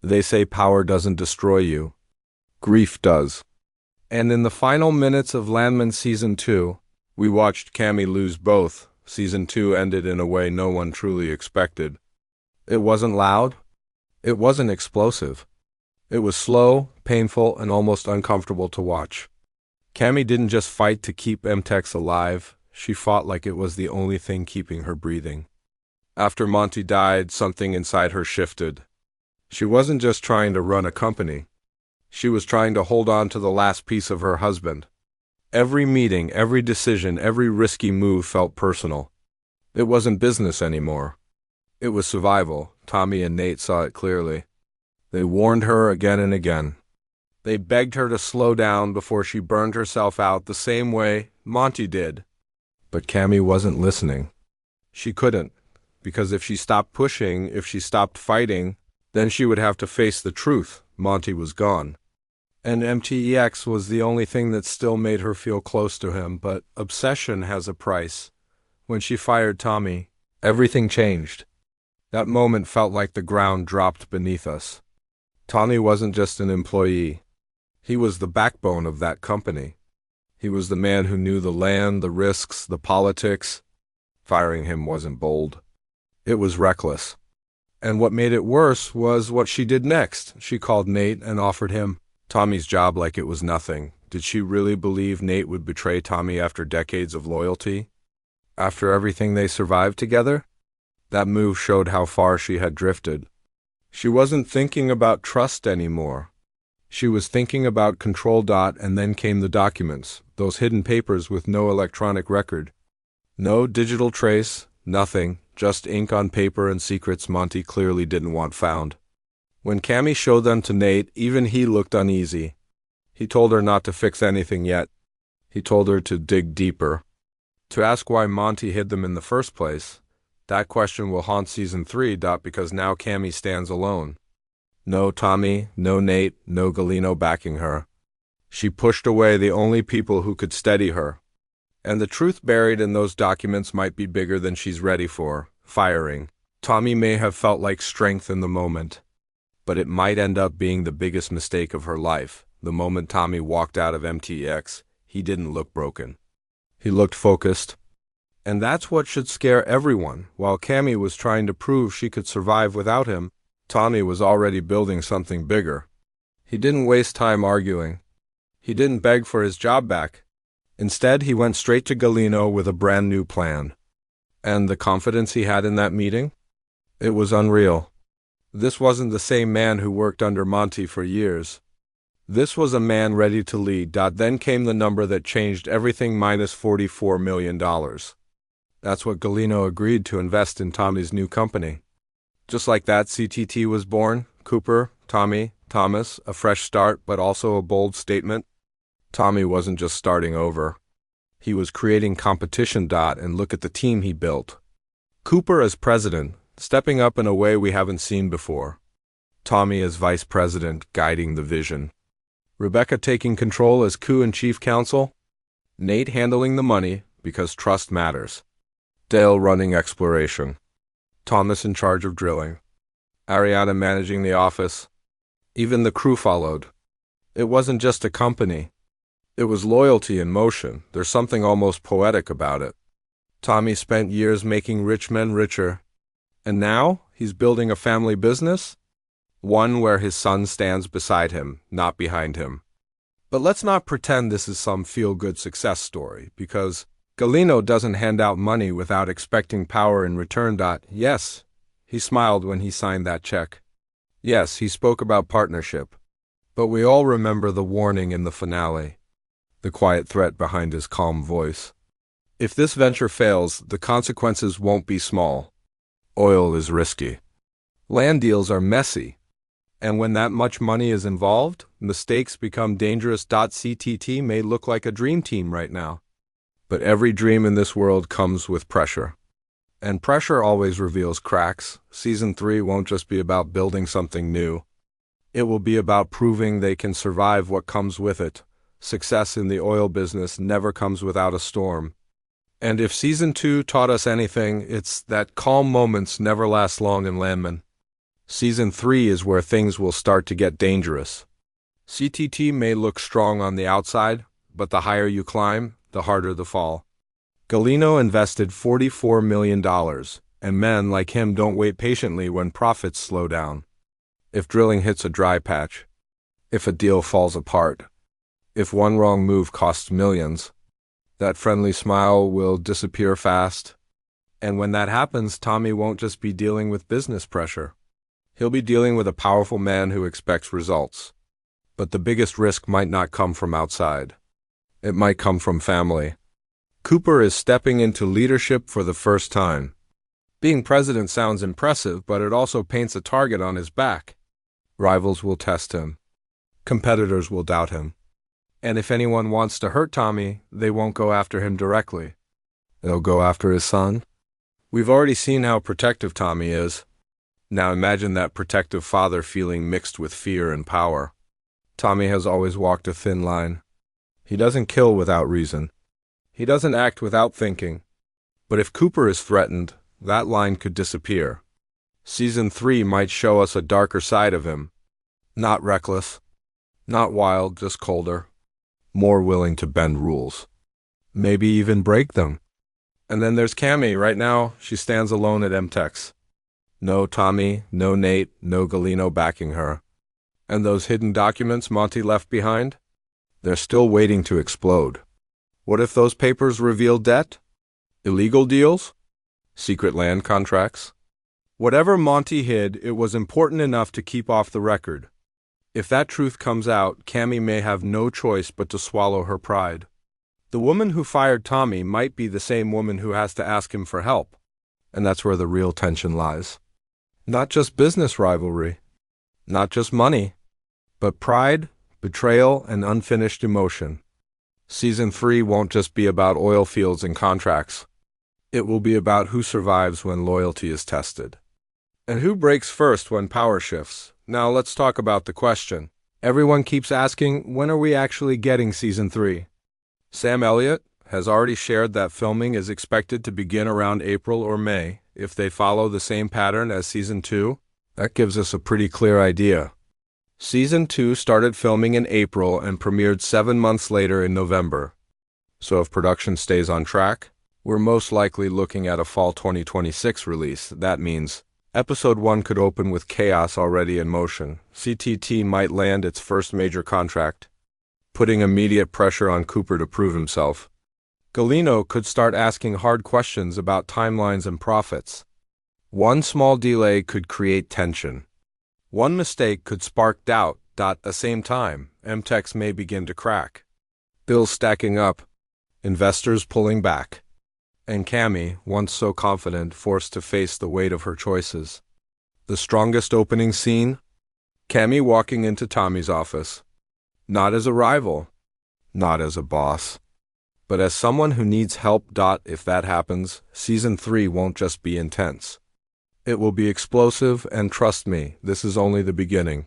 They say power doesn't destroy you. Grief does. And in the final minutes of Landman Season 2, we watched Cammy lose both. Season 2 ended in a way no one truly expected. It wasn't loud. It wasn't explosive. It was slow, painful, and almost uncomfortable to watch. Cammy didn't just fight to keep MTex alive. She fought like it was the only thing keeping her breathing. After Monty died, something inside her shifted. She wasn't just trying to run a company. She was trying to hold on to the last piece of her husband. Every meeting, every decision, every risky move felt personal. It wasn't business anymore. It was survival. Tommy and Nate saw it clearly. They warned her again and again. They begged her to slow down before she burned herself out the same way Monty did. But Cammy wasn't listening. She couldn't, because if she stopped pushing, if she stopped fighting, then she would have to face the truth. Monty was gone. And MTex was the only thing that still made her feel close to him, but obsession has a price. When she fired Tommy, everything changed. That moment felt like the ground dropped beneath us. Tommy wasn't just an employee. He was the backbone of that company. He was the man who knew the land, the risks, the politics. Firing him wasn't bold. It was reckless. And what made it worse was what she did next. She called Nate and offered him Tommy's job like it was nothing. Did she really believe Nate would betray Tommy after decades of loyalty? After everything they survived together? That move showed how far she had drifted. She wasn't thinking about trust anymore. She was thinking about control. And then came the documents, those hidden papers with no electronic record. No digital trace, nothing, just ink on paper and secrets Monty clearly didn't want found. When Cammy showed them to Nate, even he looked uneasy. He told her not to fix anything yet. He told her to dig deeper. To ask why Monty hid them in the first place. That question will haunt Season 3. Because now Cammy stands alone. No Tommy, no Nate, no Galino backing her. She pushed away the only people who could steady her. And the truth buried in those documents might be bigger than she's ready for. Firing Tommy may have felt like strength in the moment, but it might end up being the biggest mistake of her life. The moment Tommy walked out of MTex, he didn't look broken. He looked focused. And that's what should scare everyone. While Cammy was trying to prove she could survive without him, Tommy was already building something bigger. He didn't waste time arguing. He didn't beg for his job back. Instead, he went straight to Galino with a brand new plan. And the confidence he had in that meeting? It was unreal. This wasn't the same man who worked under Monty for years. This was a man ready to lead. Then came the number that changed everything, minus $44 million. That's what Galino agreed to invest in Tommy's new company. Just like that, CTT was born. Cooper, Tommy, Thomas, a fresh start, but also a bold statement. Tommy wasn't just starting over. He was creating competition. And look at the team he built. Cooper as president, stepping up in a way we haven't seen before. Tommy as vice president, guiding the vision. Rebecca taking control as coup and chief counsel. Nate handling the money, because trust matters. Dale running exploration. Thomas in charge of drilling. Ariana managing the office. Even the crew followed. It wasn't just a company. It was loyalty in motion. There's something almost poetic about it. Tommy spent years making rich men richer. And now, he's building a family business? One where his son stands beside him, not behind him. But let's not pretend this is some feel-good success story, because Galino doesn't hand out money without expecting power in return. Yes, he smiled when he signed that check. Yes, he spoke about partnership. But we all remember the warning in the finale. The quiet threat behind his calm voice. If this venture fails, the consequences won't be small. Oil is risky. Land deals are messy. And when that much money is involved, mistakes become dangerous. CTT may look like a dream team right now. But every dream in this world comes with pressure. And pressure always reveals cracks. Season 3 won't just be about building something new. It will be about proving they can survive what comes with it. Success in the oil business never comes without a storm. And if Season 2 taught us anything, it's that calm moments never last long in Landman. Season 3 is where things will start to get dangerous. CTT may look strong on the outside, but the higher you climb, the harder the fall. Galino invested $44 million, and men like him don't wait patiently when profits slow down. If drilling hits a dry patch, if a deal falls apart, if one wrong move costs millions, that friendly smile will disappear fast. And when that happens, Tommy won't just be dealing with business pressure. He'll be dealing with a powerful man who expects results. But the biggest risk might not come from outside. It might come from family. Cooper is stepping into leadership for the first time. Being president sounds impressive, but it also paints a target on his back. Rivals will test him. Competitors will doubt him. And if anyone wants to hurt Tommy, they won't go after him directly. They'll go after his son. We've already seen how protective Tommy is. Now imagine that protective father feeling mixed with fear and power. Tommy has always walked a thin line. He doesn't kill without reason. He doesn't act without thinking. But if Cooper is threatened, that line could disappear. Season 3 might show us a darker side of him. Not reckless. Not wild, just colder. More willing to bend rules. Maybe even break them. And then there's Cammy. Right now, she stands alone at MTex. No Tommy, no Nate, no Galino backing her. And those hidden documents Monty left behind? They're still waiting to explode. What if those papers reveal debt? Illegal deals? Secret land contracts? Whatever Monty hid, it was important enough to keep off the record. If that truth comes out, Cammy may have no choice but to swallow her pride. The woman who fired Tommy might be the same woman who has to ask him for help. And that's where the real tension lies. Not just business rivalry. Not just money. But pride, betrayal, and unfinished emotion. Season 3 won't just be about oil fields and contracts. It will be about who survives when loyalty is tested. And who breaks first when power shifts. Now let's talk about the question. Everyone keeps asking, when are we actually getting Season 3? Sam Elliott has already shared that filming is expected to begin around April or May. If they follow the same pattern as Season 2, that gives us a pretty clear idea. Season 2 started filming in April and premiered 7 months later in November. So if production stays on track, we're most likely looking at a fall 2026 release. That means Episode 1 could open with chaos already in motion. CTT might land its first major contract, putting immediate pressure on Cooper to prove himself. Galino could start asking hard questions about timelines and profits. One small delay could create tension. One mistake could spark doubt. At the same time, MTex may begin to crack. Bills stacking up, investors pulling back. And Cammy, once so confident, forced to face the weight of her choices. The strongest opening scene? Cammy walking into Tommy's office. Not as a rival, not as a boss, but as someone who needs help. If that happens, Season 3 won't just be intense. It will be explosive, and trust me, this is only the beginning.